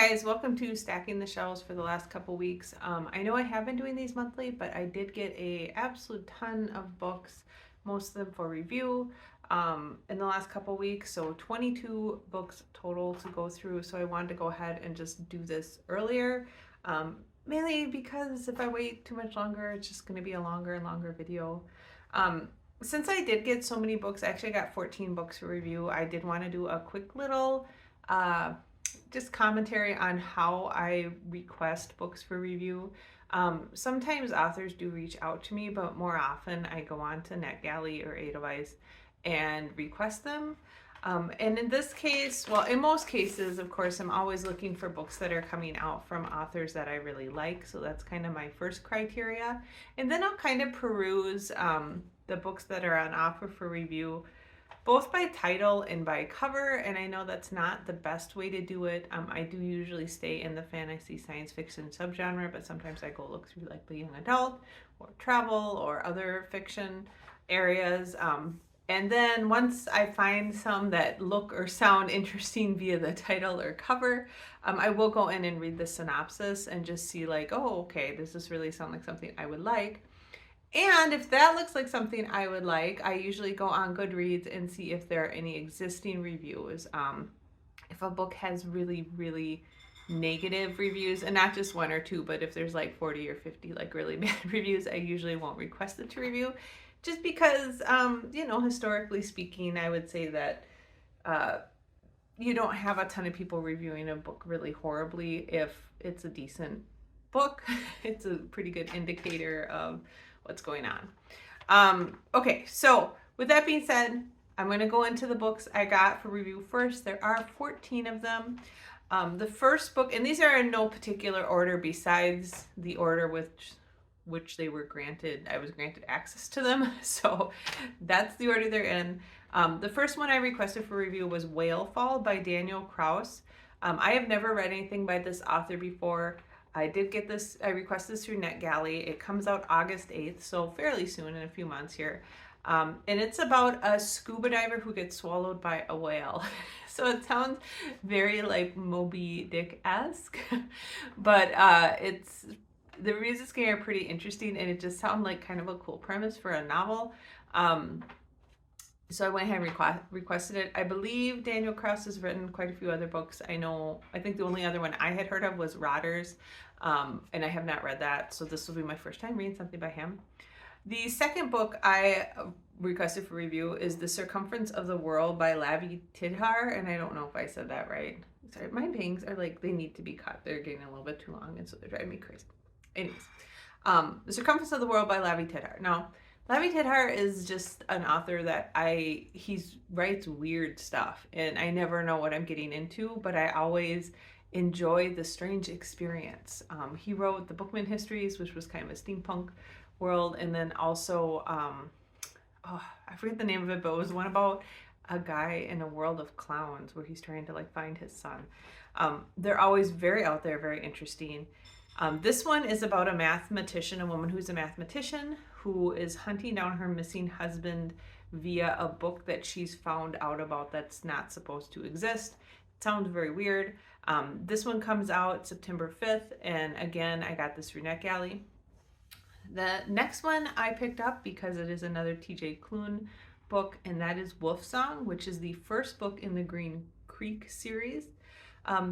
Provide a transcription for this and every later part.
guys, welcome to Stacking the Shelves for the last couple weeks. I know I have been doing these monthly, but I did get a absolute ton of books, most of them for review, in the last couple weeks. So 22 books total to go through. So I wanted to go ahead and just do this earlier, mainly because if I wait too much longer, it's just going to be a longer and longer video. Since I did get so many books, I actually got 14 books for review. I did want to do a quick little just commentary on how I request books for review. Sometimes authors do reach out to me, but more often I go on to NetGalley or Edelweiss and request them. And in this case, well, in most cases, of course, I'm always looking for books that are coming out from authors that I really like. So that's kind of my first criteria. And then I'll kind of peruse the books that are on offer for review, both by title and by cover. And I know that's not the best way to do it. I do usually stay in the fantasy science fiction subgenre, but sometimes I go look through like the young adult or travel or other fiction areas. And then once I find some that look or sound interesting via the title or cover, I will go in and read the synopsis and just see like, oh, okay, does this really sound like something I would like? And if that looks like something I would like, I usually go on Goodreads and see if there are any existing reviews. If a book has really, really negative reviews, and not just one or two, but if there's like 40 or 50 like really bad reviews, I usually won't request it to review. Just because, historically speaking, I would say that you don't have a ton of people reviewing a book really horribly. If it's a decent book, it's a pretty good indicator of what's going on. Okay, so with that being said, I'm going to go into the books I got for review first. There are 14 of them. The first book, and these are in no particular order besides the order which they were granted. I was granted access to them, so that's the order they're in. The first one I requested for review was Whale Fall by Daniel Kraus. I have never read anything by this author before. I did get this, I requested this through NetGalley. It comes out August 8th, so fairly soon, in a few months here. And it's about a scuba diver who gets swallowed by a whale. So it sounds very like Moby Dick-esque, but the reviews are pretty interesting, and it just sounds like kind of a cool premise for a novel. So I went ahead and requested it. I believe Daniel Kraus has written quite a few other books. I think the only other one I had heard of was Rotters, and I have not read that, so this will be my first time reading something by him. The second book I requested for review is The Circumference of the World by Lavi Tidhar, and I don't know if I said that right. Sorry, my bangs are like, they need to be cut. They're getting a little bit too long, and so they're driving me crazy. Anyways, The Circumference of the World by Lavi Tidhar. Now, Lavi Tidhar is just an author that he writes weird stuff, and I never know what I'm getting into, but I always enjoy the strange experience. He wrote the Bookman Histories, which was kind of a steampunk world, and then also, I forget the name of it, but it was one about a guy in a world of clowns where he's trying to like find his son. They're always very out there, very interesting. This one is about a mathematician, a woman who's a mathematician who is hunting down her missing husband via a book that she's found out about that's not supposed to exist. It sounds very weird. This one comes out September 5th, and again, I got this through NetGalley. The next one I picked up because it is another TJ Klune book, and that is Wolf Song, which is the first book in the Green Creek series.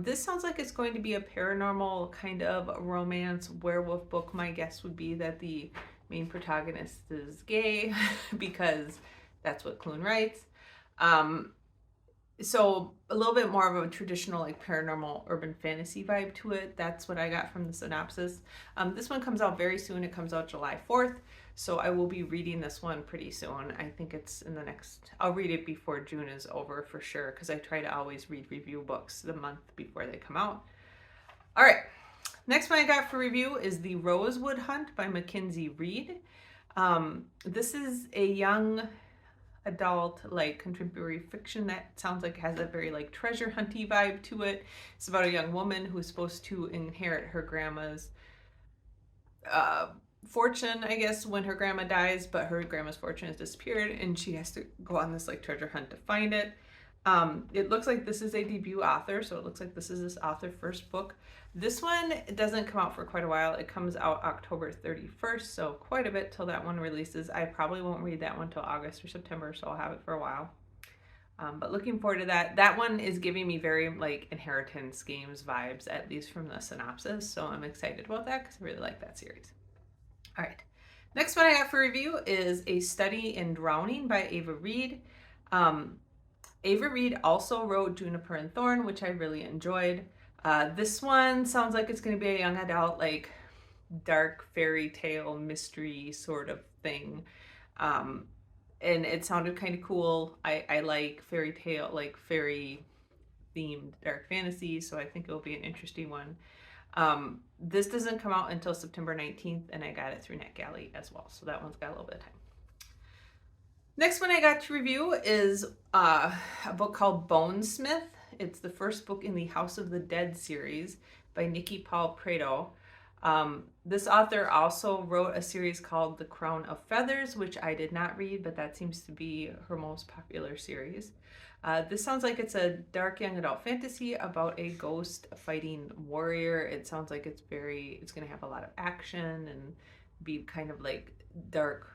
This sounds like it's going to be a paranormal kind of romance werewolf book. My guess would be that the main protagonist is gay because that's what Klune writes. So a little bit more of a traditional like paranormal urban fantasy vibe to it. That's what I got from the synopsis. This one comes out very soon. It comes out July 4th. So I will be reading this one pretty soon. I think it's in the I'll read it before June is over for sure, because I try to always read review books the month before they come out. All right, next one I got for review is The Rosewood Hunt by Mackenzie Reed. This is a young adult like contemporary fiction that sounds like it has a very like treasure hunty vibe to it. It's about a young woman who is supposed to inherit her grandma's fortune, I guess, when her grandma dies, but her grandma's fortune has disappeared and she has to go on this like treasure hunt to find it. It looks like this is a debut author, so it looks like this is this author's first book. This one doesn't come out for quite a while. It comes out October 31st, so quite a bit till that one releases. I probably won't read that one till August or September, so I'll have it for a while. But looking forward to that. That one is giving me very like Inheritance Games vibes, at least from the synopsis, so I'm excited about that because I really like that series. All right. Next one I got for review is A Study in Drowning by Ava Reed. Ava Reed also wrote Juniper and Thorn, which I really enjoyed. This one sounds like it's going to be a young adult, like dark fairy tale mystery sort of thing. And it sounded kind of cool. I like fairy tale, like fairy themed dark fantasy, so I think it'll be an interesting one. This doesn't come out until September 19th, and I got it through NetGalley as well, so that one's got a little bit of time. Next one I got to review is a book called Bonesmith. It's the first book in the House of the Dead series by Nikki Paul Prado. This author also wrote a series called The Crown of Feathers, which I did not read, but that seems to be her most popular series. This sounds like it's a dark young adult fantasy about a ghost fighting warrior. It sounds like it's going to have a lot of action and be kind of like dark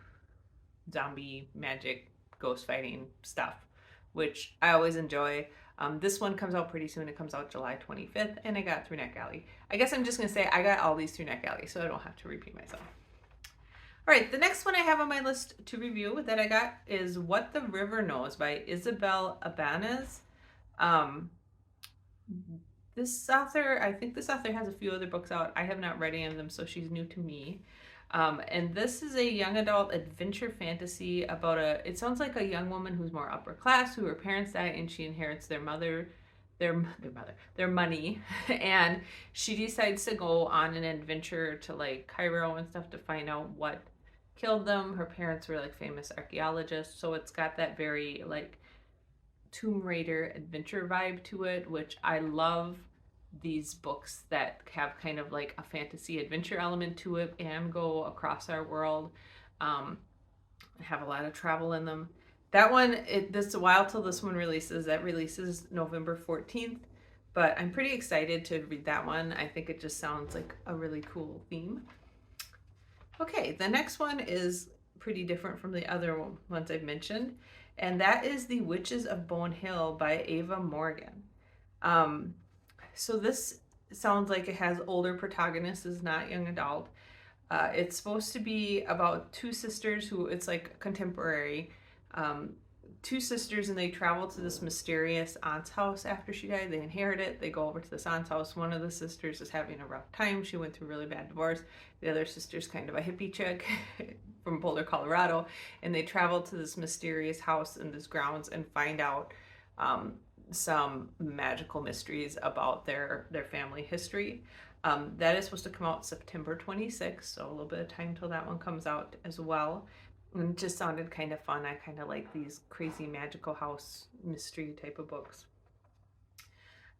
zombie magic ghost fighting stuff, which I always enjoy. This one comes out pretty soon. It comes out July 25th, and I got it through NetGalley. I guess I'm just going to say I got all these through NetGalley, so I don't have to repeat myself. All right, the next one I have on my list to review that I got is What the River Knows by Isabel Abanez. This author, I think this author has a few other books out. I have not read any of them, so she's new to me. And this is a young adult adventure fantasy about it sounds like a young woman who's more upper class, who her parents die, and she inherits their money, and she decides to go on an adventure to like Cairo and stuff to find out what killed them. Her parents were like famous archaeologists, so it's got that very like Tomb Raider adventure vibe to it, which I love. These books that have kind of like a fantasy adventure element to it and go across our world, have a lot of travel in them. That one, this a while till this one releases. That releases November 14th, but I'm pretty excited to read that one. I think it just sounds like a really cool theme. Okay, the next one is pretty different from the other ones I've mentioned, and that is The Witches of Bone Hill by Ava Morgan. So this sounds like it has older protagonists, is not young adult. It's supposed to be about two sisters who, it's like contemporary, two sisters, and they travel to this mysterious aunt's house after she died. They inherit it. They go over to this aunt's house. One of the sisters is having a rough time. She went through a really bad divorce. The other sister's kind of a hippie chick from Boulder, Colorado, and they travel to this mysterious house in this grounds and find out some magical mysteries about their family history. That is supposed to come out September 26th, so a little bit of time till that one comes out as well. And it just sounded kind of fun. I kind of like these crazy magical house mystery type of books.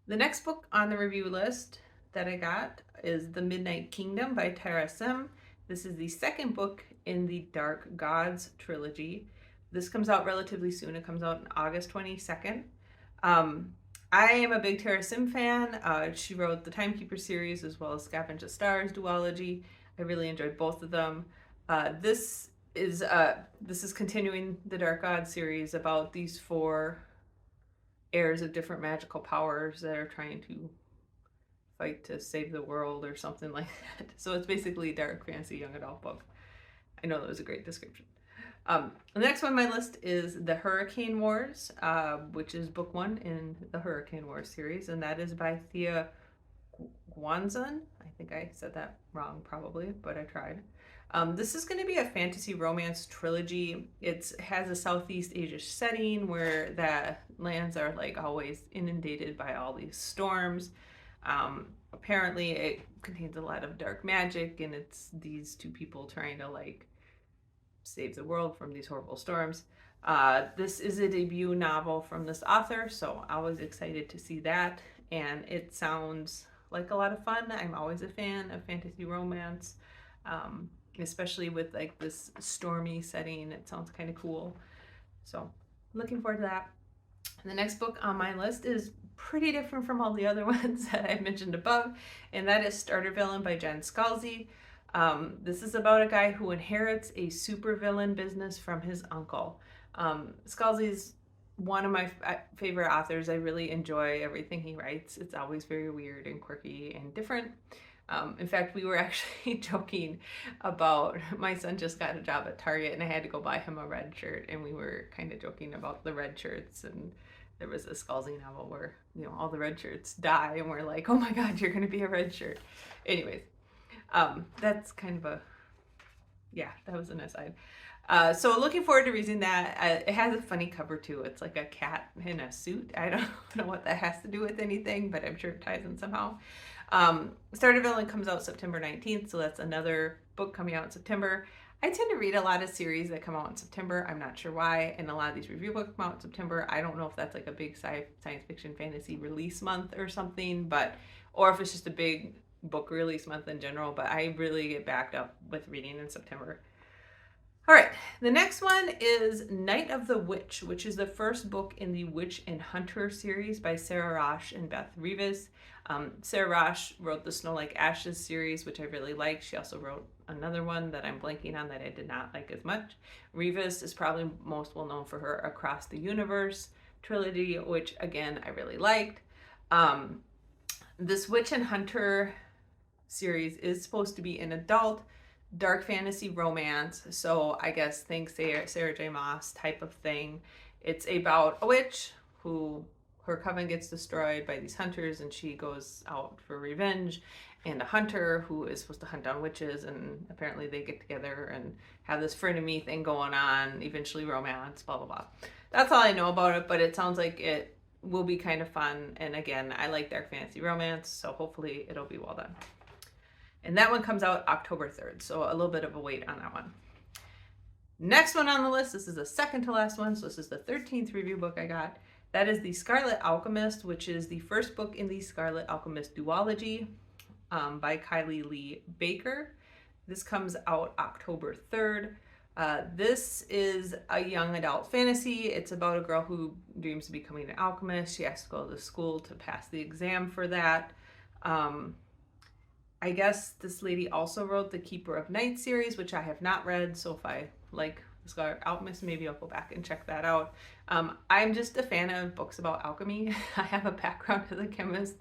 The next book on the review list that I got is The Midnight Kingdom by Tara Sim. This is the second book in the Dark Gods trilogy. This comes out relatively soon. It comes out on August 22nd. I am a big Tara Sim fan. She wrote the Timekeeper series as well as Scavenge the Stars duology. I really enjoyed both of them. This is continuing the Dark Gods series about these four heirs of different magical powers that are trying to fight to save the world or something like that. So it's basically a dark fantasy young adult book. I know that was a great description. The next one on my list is The Hurricane Wars, which is book one in the Hurricane Wars series, and that is by Thea Guanzon. I think I said that wrong probably, but I tried. This is going to be a fantasy romance trilogy. It has a Southeast Asia setting where the lands are like always inundated by all these storms. Apparently it contains a lot of dark magic, and it's these two people trying to like save the world from these horrible storms. This is a debut novel from this author, so I was excited to see that, and it sounds like a lot of fun. I'm always a fan of fantasy romance, especially with like this stormy setting. It sounds kind of cool, so looking forward to that. The next book on my list is pretty different from all the other ones that I mentioned above, and that is Starter Villain by Jen Scalzi. This is about a guy who inherits a supervillain business from his uncle. Scalzi's one of my favorite authors. I really enjoy everything he writes. It's always very weird and quirky and different. In fact, we were actually joking about my son just got a job at Target and I had to go buy him a red shirt, and we were kind of joking about the red shirts, and there was a Scalzi novel where, you know, all the red shirts die and we're like, oh my God, you're going to be a red shirt. Anyways, that's kind of a, yeah, that was an aside. So looking forward to reading that. It has a funny cover too. It's like a cat in a suit. I don't know what that has to do with anything, but I'm sure it ties in somehow. Starter Villain comes out September 19th, so that's another book coming out in September. I tend to read a lot of series that come out in September. I'm not sure why, and a lot of these review books come out in September. I don't know if that's like a big science fiction fantasy release month or something, but or if it's just a big book release month in general, but I really get backed up with reading in September. All right, the next one is Night of the Witch, which is the first book in the Witch and Hunter series by Sarah Rosh and Beth Revis. Sarah Rosh wrote the Snow Like Ashes series, which I really liked. She also wrote another one that I'm blanking on that I did not like as much. Revis is probably most well known for her Across the Universe trilogy, which again, I really liked. This Witch and Hunter series is supposed to be an adult dark fantasy romance, so I guess think Sarah J. Maas type of thing. It's about a witch who her coven gets destroyed by these hunters and she goes out for revenge, and a hunter who is supposed to hunt down witches, and apparently they get together and have this frenemy thing going on, eventually romance, blah blah blah. That's all I know about it, but it sounds like it will be kind of fun, and again, I like dark fantasy romance, so hopefully it'll be well done. And that one comes out October 3rd, so a little bit of a wait on that one. Next one on the list, this is the second to last one, so this is the 13th review book I got. That is The Scarlet Alchemist, which is the first book in the Scarlet Alchemist duology by Kylie Lee Baker. This comes out October 3rd. This is a young adult fantasy. It's about a girl who dreams of becoming an alchemist. She has to go to school to pass the exam for that. I guess this lady also wrote the Keeper of Night series, which I have not read, so if I like The Scarlet Alchemist, maybe I'll go back and check that out. I'm just a fan of books about alchemy. I have a background as a chemist,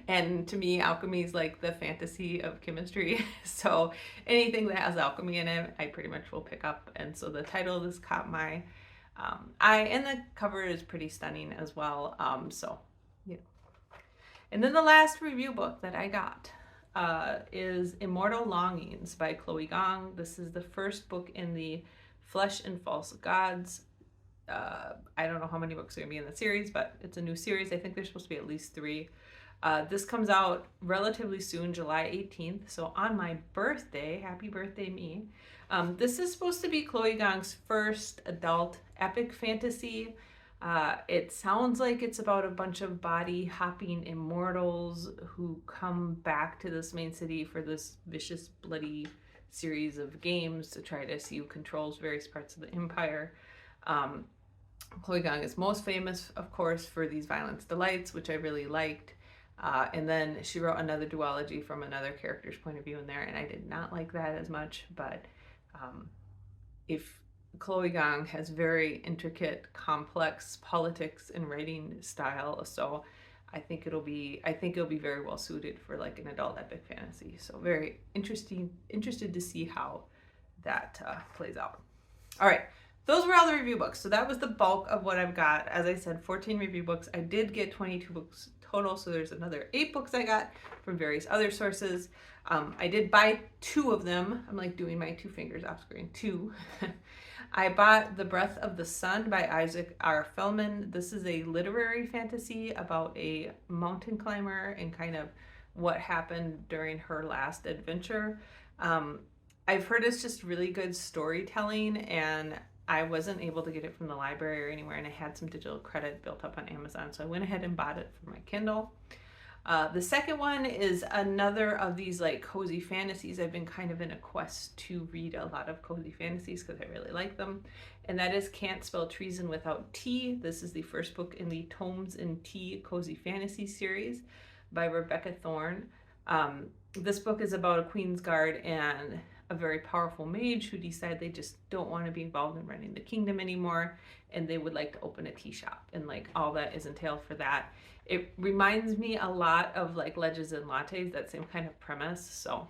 and to me, alchemy is like the fantasy of chemistry. So anything that has alchemy in it, I pretty much will pick up, and so the title of this caught my eye, and the cover is pretty stunning as well. So, yeah. And then the last review book that I got is Immortal Longings by Chloe Gong. This is the first book in the Flesh and False Gods. I don't know how many books are going to be in the series, but it's a new series. I think there's supposed to be at least 3. This comes out relatively soon, July 18th. So on my birthday, happy birthday me. This is supposed to be Chloe Gong's first adult epic fantasy. It sounds like it's about a bunch of body hopping immortals who come back to this main city for this vicious, bloody series of games to try to see who controls various parts of the empire. Chloe Gong is most famous, of course, for these Violence Delights, which I really liked. And then she wrote another duology from another character's point of view in there, and I did not like that as much, but if Chloe Gong has very intricate, complex politics and writing style, so I think it'll be very well suited for like an adult epic fantasy. So very interested to see how that plays out. All right, those were all the review books. So that was the bulk of what I've got. As I said, 14 review books. I did get 22 books total, so there's another 8 books I got from various other sources. I did buy 2 of them. I'm like doing my 2 fingers off screen. 2. I bought The Breath of the Sun by Isaac R. Fellman. This is a literary fantasy about a mountain climber and kind of what happened during her last adventure. I've heard it's just really good storytelling, and I wasn't able to get it from the library or anywhere, and I had some digital credit built up on Amazon, so I went ahead and bought it for my Kindle. The second one is another of these like cozy fantasies. I've been kind of in a quest to read a lot of cozy fantasies because I really like them. And that is Can't Spell Treason Without Tea. This is the first book in the Tomes and Tea Cozy Fantasy series by Rebecca Thorne. This book is about a Queen's Guard and a very powerful mage who decide they just don't want to be involved in running the kingdom anymore, and they would like to open a tea shop, and like all that is entailed for that. It reminds me a lot of like Legends and Lattes, that same kind of premise. So,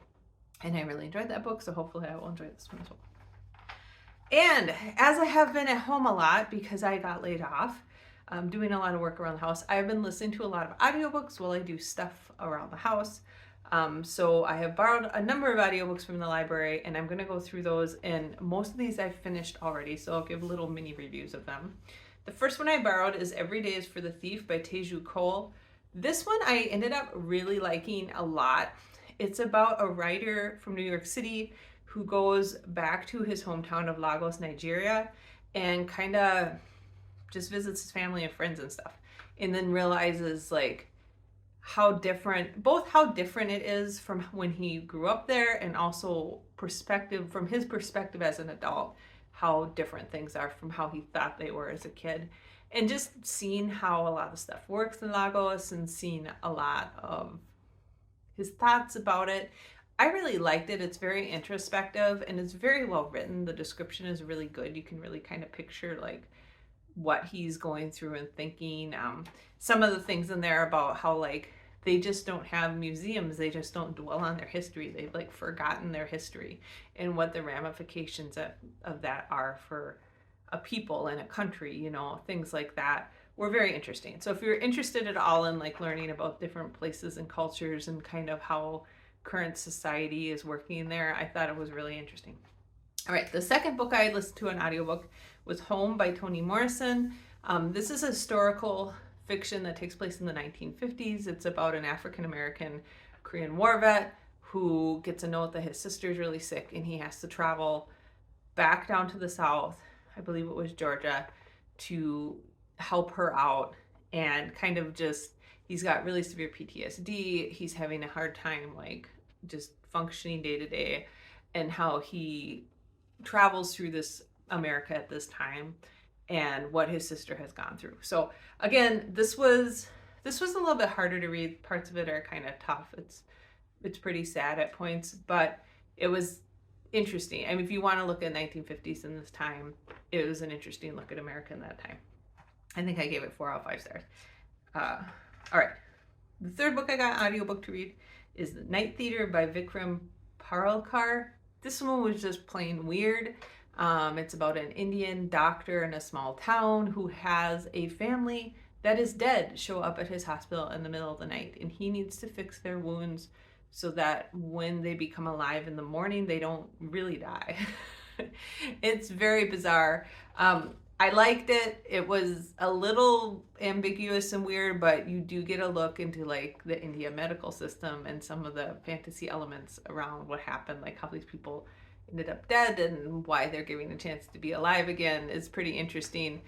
and I really enjoyed that book, so hopefully I will enjoy this one as well. And as I have been at home a lot because I got laid off, doing a lot of work around the house, I've been listening to a lot of audiobooks while I do stuff around the house. So I have borrowed a number of audiobooks from the library, and I'm going to go through those, and most of these I've finished already, so I'll give little mini reviews of them. The first one I borrowed is Every Day is for the Thief by Teju Cole. This one I ended up really liking a lot. It's about a writer from New York City who goes back to his hometown of Lagos, Nigeria, and kind of just visits his family and friends and stuff, and then realizes like how different it is from when he grew up there, and also from his perspective as an adult, how different things are from how he thought they were as a kid. And just seeing how a lot of stuff works in Lagos and seeing a lot of his thoughts about it. I really liked it. It's very introspective and it's very well written. The description is really good. You can really kind of picture like what he's going through and thinking. Some of the things in there about how like they just don't have museums, they just don't dwell on their history, they've like forgotten their history, and what the ramifications of that are for a people and a country, you know, things like that were very interesting. So if you're interested at all in like learning about different places and cultures and kind of how current society is working there, I thought it was really interesting. All right, the second book I listened to an audiobook was Home by Toni Morrison. This is a historical fiction that takes place in the 1950s. It's about an African-American Korean War vet who gets a note that his sister's really sick and he has to travel back down to the South, I believe it was Georgia, to help her out. And kind of just, he's got really severe PTSD. He's having a hard time like just functioning day to day, and how he travels through this America at this time and what his sister has gone through. So again, this was a little bit harder to read. Parts of it are kind of tough. It's pretty sad at points, but it was interesting. I mean, if you want to look at 1950s in this time, it was an interesting look at America in that time. I think I gave it 4 out of 5 stars. All right. The third book I got audiobook to read is The Night Theater by Vikram Paralkar. This one was just plain weird. It's about an Indian doctor in a small town who has a family that is dead show up at his hospital in the middle of the night, and he needs to fix their wounds so that when they become alive in the morning, they don't really die. It's very bizarre. I liked it. It was a little ambiguous and weird, but you do get a look into like the India medical system and some of the fantasy elements around what happened, like how these people ended up dead and why they're giving a chance to be alive again. Is pretty interesting.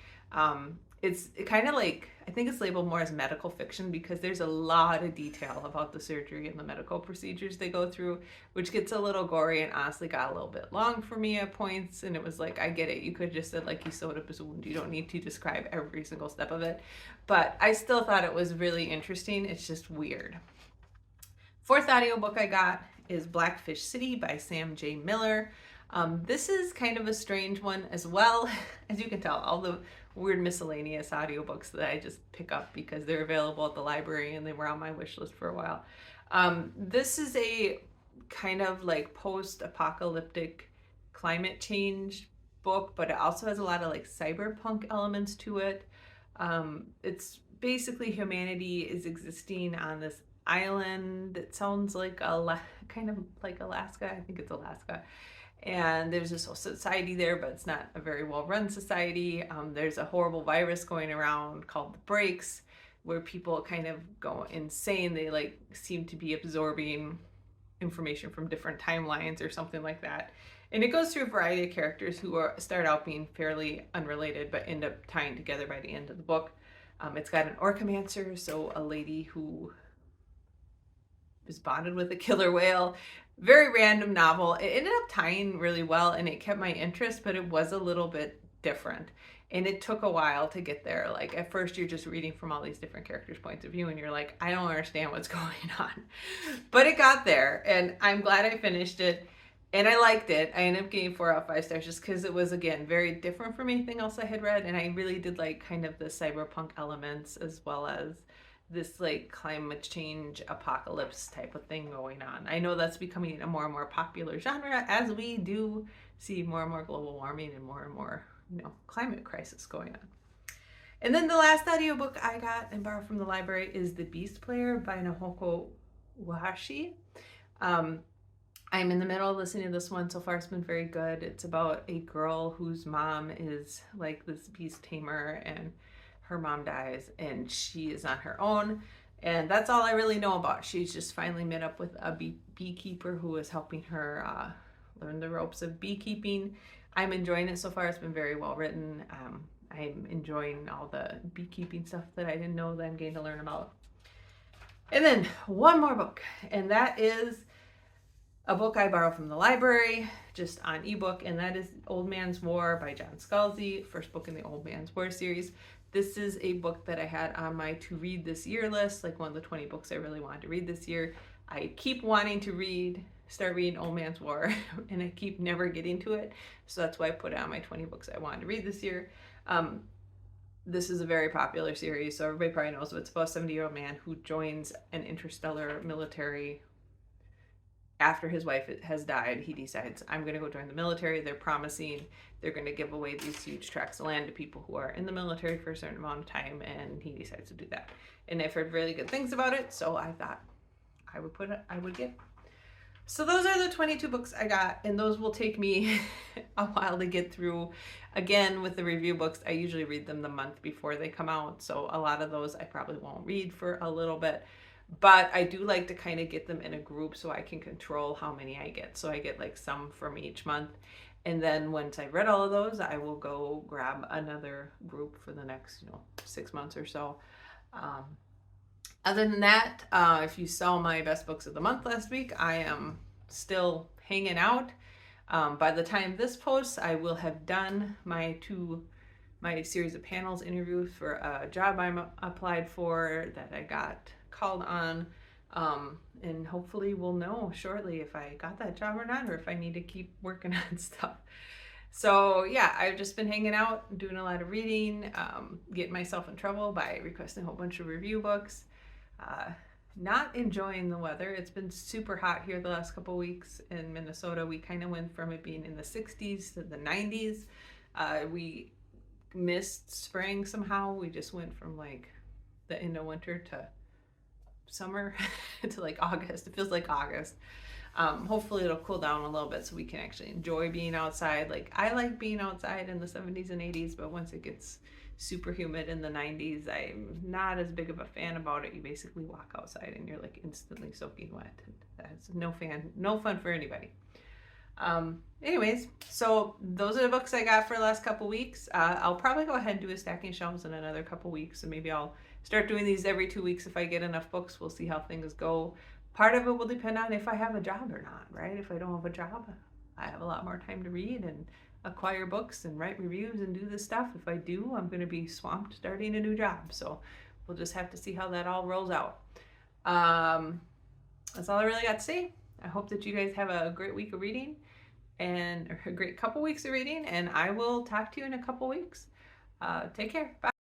It's kind of like, I think it's labeled more as medical fiction because there's a lot of detail about the surgery and the medical procedures they go through, which gets a little gory and honestly got a little bit long for me at points. And it was like, I get it. You could just said like he sewed up his wound. You don't need to describe every single step of it. But I still thought it was really interesting. It's just weird. Fourth audiobook I got is Blackfish City by Sam J. Miller. This is kind of a strange one as well. As you can tell, all the weird miscellaneous audiobooks that I just pick up because they're available at the library and they were on my wish list for a while. This is a kind of like post-apocalyptic climate change book, but it also has a lot of like cyberpunk elements to it. It's basically humanity is existing on this island. It sounds like kind of like Alaska. I think it's Alaska. And there's this whole society there, but it's not a very well-run society. There's a horrible virus going around called the Breaks, where people kind of go insane. They like seem to be absorbing information from different timelines or something like that. And it goes through a variety of characters who start out being fairly unrelated, but end up tying together by the end of the book. It's got an orcomancer, so a lady who was bonded with a killer whale. Very random novel. It ended up tying really well and it kept my interest, but it was a little bit different. And it took a while to get there. Like at first you're just reading from all these different characters' points of view and you're like, I don't understand what's going on. But it got there and I'm glad I finished it. And I liked it. I ended up getting 4 out of 5 stars just because it was, again, very different from anything else I had read. And I really did like kind of the cyberpunk elements as well as this like climate change apocalypse type of thing going on. I know that's becoming a more and more popular genre as we do see more and more global warming and more, climate crisis going on. And then the last audiobook I got and borrowed from the library is The Beast Player by Naoko Wahashi. I'm in the middle of listening to this one. So far it's been very good. It's about a girl whose mom is like this beast tamer and her mom dies and she is on her own. And that's all I really know about. She's just finally met up with a beekeeper who is helping her learn the ropes of beekeeping. I'm enjoying it so far. It's been very well written. I'm enjoying all the beekeeping stuff that I didn't know that I'm getting to learn about. And then one more book, and that is a book I borrowed from the library, just on ebook, and that is Old Man's War by John Scalzi, first book in the Old Man's War series. This is a book that I had on my to read this year list, like one of the 20 books I really wanted to read this year. I keep wanting to start reading Old Man's War, and I keep never getting to it, so that's why I put it on my 20 books I wanted to read this year. This is a very popular series, so everybody probably knows it. It's about a 70-year-old man who joins an interstellar military. After his wife has died, he decides, I'm going to go join the military. They're promising they're going to give away these huge tracts of land to people who are in the military for a certain amount of time, and he decides to do that. And I've heard really good things about it, so I thought I would get. So those are the 22 books I got, and those will take me a while to get through. Again, with the review books, I usually read them the month before they come out, so a lot of those I probably won't read for a little bit. But I do like to kind of get them in a group so I can control how many I get. So I get like some from each month. And then once I've read all of those, I will go grab another group for the next, 6 months or so. Other than that, if you saw my best books of the month last week, I am still hanging out. By the time this posts, I will have done my series of panels interviews for a job I applied for that I got called on, and hopefully we'll know shortly if I got that job or not, or if I need to keep working on stuff. So yeah, I've just been hanging out, doing a lot of reading, getting myself in trouble by requesting a whole bunch of review books, not enjoying the weather. It's been super hot here the last couple weeks in Minnesota. We kind of went from it being in the 60s to the 90s. We missed spring somehow. We just went from like the end of winter to summer to like August. It feels like August. Hopefully it'll cool down a little bit so we can actually enjoy being outside. Like I like being outside in the 70s and 80s, but once it gets super humid in the 90s, I'm not as big of a fan about it. You basically walk outside and you're like instantly soaking wet. That's no fun for anybody. Anyways, so those are the books I got for the last couple weeks. I'll probably go ahead and do a stacking shelves in another couple weeks, and maybe I'll start doing these every 2 weeks if I get enough books. We'll see how things go. Part of it will depend on if I have a job or not, right? If I don't have a job, I have a lot more time to read and acquire books and write reviews and do this stuff. If I do, I'm going to be swamped starting a new job. So we'll just have to see how that all rolls out. That's all I really got to say. I hope that you guys have a great week of reading or a great couple weeks of reading, and I will talk to you in a couple weeks. Take care. Bye.